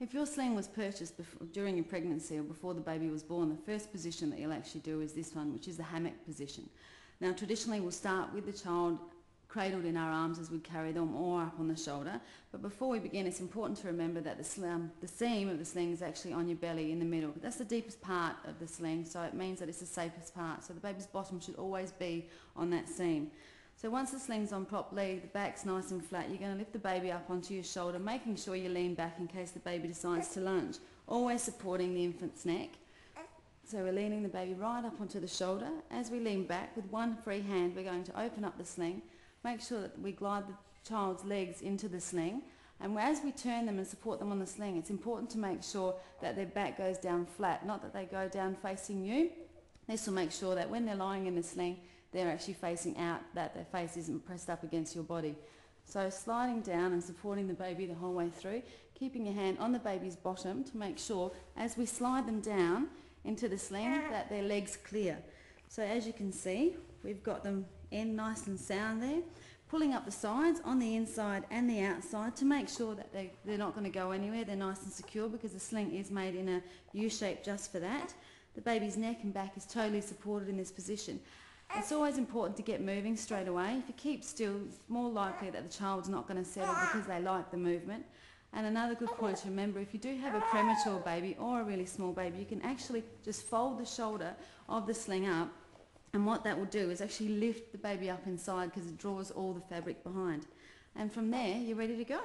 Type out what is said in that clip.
If your sling was purchased during your pregnancy or before the baby was born, the first position that you'll actually do is this one, which is the hammock position. Now traditionally we'll start with the child cradled in our arms as we carry them, or up on the shoulder. But before we begin, it's important to remember that the seam of the sling is actually on your belly in the middle. That's the deepest part of the sling, so it means that it's the safest part. So the baby's bottom should always be on that seam. So once the sling's on properly, the back's nice and flat, you're going to lift the baby up onto your shoulder, making sure you lean back in case the baby decides to lunge. Always supporting the infant's neck. So we're leaning the baby right up onto the shoulder. As we lean back, with one free hand, we're going to open up the sling. Make sure that we glide the child's legs into the sling, and as we turn them and support them on the sling, it's important to make sure that their back goes down flat, not that they go down facing you. This will make sure that when they're lying in the sling, they're actually facing out, that their face isn't pressed up against your body. So sliding down and supporting the baby the whole way through, keeping your hand on the baby's bottom to make sure as we slide them down into the sling that their legs clear. So as you can see, we've got them in nice and sound there, pulling up the sides on the inside and the outside to make sure that they're not going to go anywhere. They're nice and secure because the sling is made in a U shape just for that. The baby's neck and back is totally supported in this position. It's always important to get moving straight away. If you keep still, it's more likely that the child's not going to settle because they like the movement. And another good point to remember, if you do have a premature baby or a really small baby, you can actually just fold the shoulder of the sling up, and what that will do is actually lift the baby up inside because it draws all the fabric behind. And from there, you're ready to go.